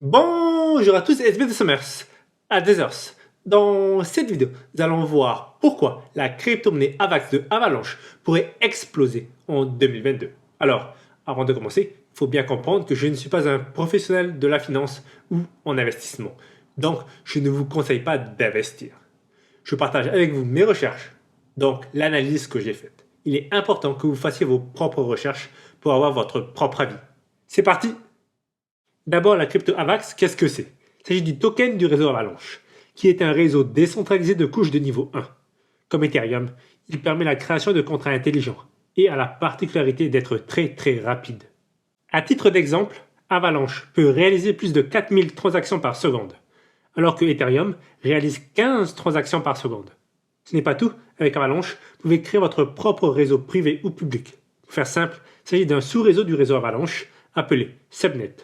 Bonjour à tous et SB de Summers à Deserts. Dans cette vidéo, nous allons voir pourquoi la crypto-monnaie AVAX de Avalanche pourrait exploser en 2022. Alors, avant de commencer, il faut bien comprendre que je ne suis pas un professionnel de la finance ou en investissement. Donc, je ne vous conseille pas d'investir. Je partage avec vous mes recherches, donc l'analyse que j'ai faite. Il est important que vous fassiez vos propres recherches pour avoir votre propre avis. C'est parti! D'abord, la crypto AVAX, qu'est-ce que c'est? Il s'agit du token du réseau Avalanche, qui est un réseau décentralisé de couches de niveau 1. Comme Ethereum, il permet la création de contrats intelligents et a la particularité d'être très rapide. À titre d'exemple, Avalanche peut réaliser plus de 4000 transactions par seconde, alors que Ethereum réalise 15 transactions par seconde. Ce n'est pas tout, avec Avalanche, vous pouvez créer votre propre réseau privé ou public. Pour faire simple, il s'agit d'un sous-réseau du réseau Avalanche appelé Subnet.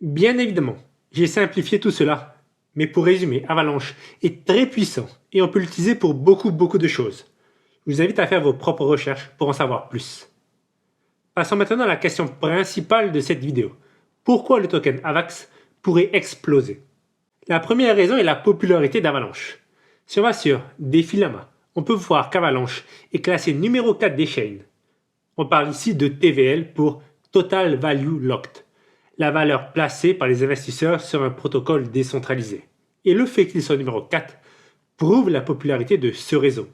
Bien évidemment, j'ai simplifié tout cela, mais pour résumer, Avalanche est très puissant et on peut l'utiliser pour beaucoup de choses. Je vous invite à faire vos propres recherches pour en savoir plus. Passons maintenant à la question principale de cette vidéo. Pourquoi le token AVAX pourrait exploser? La première raison est la popularité d'Avalanche. Si on va sur Defilama, on peut voir qu'Avalanche est classé numéro 4 des chains. On parle ici de TVL pour Total Value Locked, la valeur placée par les investisseurs sur un protocole décentralisé. Et le fait qu'il soit numéro 4 prouve la popularité de ce réseau.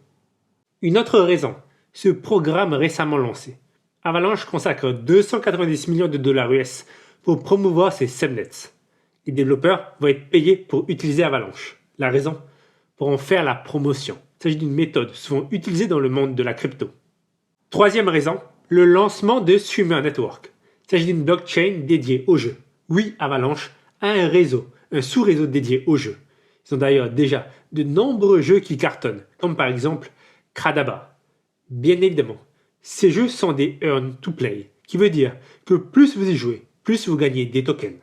Une autre raison, ce programme récemment lancé. Avalanche consacre 290 millions de dollars US pour promouvoir ses subnets. Les développeurs vont être payés pour utiliser Avalanche. La raison? Pour en faire la promotion. Il s'agit d'une méthode souvent utilisée dans le monde de la crypto. Troisième raison, le lancement de Streamer Network. Il s'agit d'une blockchain dédiée au jeu. Oui, Avalanche a un réseau, un sous-réseau dédié au jeu. Ils ont d'ailleurs déjà de nombreux jeux qui cartonnent, comme par exemple Kradaba. Bien évidemment, ces jeux sont des earn to play, qui veut dire que plus vous y jouez, plus vous gagnez des tokens.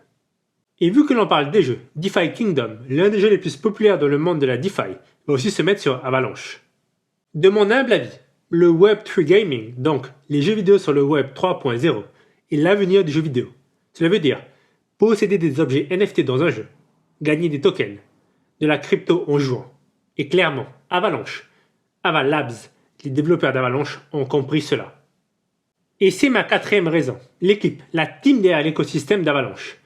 Et vu que l'on parle des jeux, DeFi Kingdom, l'un des jeux les plus populaires dans le monde de la DeFi, va aussi se mettre sur Avalanche. De mon humble avis, le Web3 Gaming, donc les jeux vidéo sur le Web 3.0, est l'avenir du jeu vidéo. Cela veut dire posséder des objets NFT dans un jeu, gagner des tokens, de la crypto en jouant. Et clairement, Avalanche, Avalabs, les développeurs d'Avalanche ont compris cela. Et c'est ma quatrième raison, l'équipe, la team derrière l'écosystème d'Avalanche.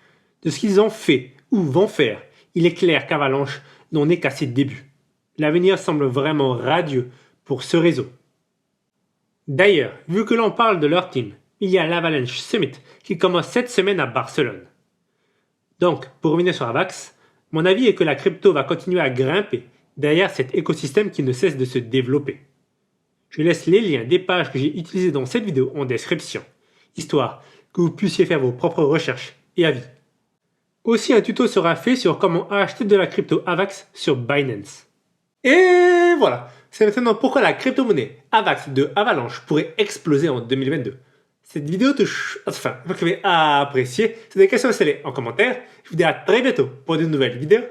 De ce qu'ils ont fait ou vont faire, il est clair qu'Avalanche n'en est qu'à ses débuts. L'avenir semble vraiment radieux pour ce réseau. D'ailleurs, vu que l'on parle de leur team, il y a l'Avalanche Summit qui commence cette semaine à Barcelone. Donc, pour revenir sur Avax, mon avis est que la crypto va continuer à grimper derrière cet écosystème qui ne cesse de se développer. Je laisse les liens des pages que j'ai utilisées dans cette vidéo en description, histoire que vous puissiez faire vos propres recherches et avis. Aussi, un tuto sera fait sur comment acheter de la crypto Avax sur Binance. Et voilà, c'est maintenant pourquoi la crypto-monnaie AVAX de Avalanche pourrait exploser en 2022. Cette vidéo vous pouvez apprécier. Si vous avez des questions, laissez-les en commentaire. Je vous dis à très bientôt pour de nouvelles vidéos.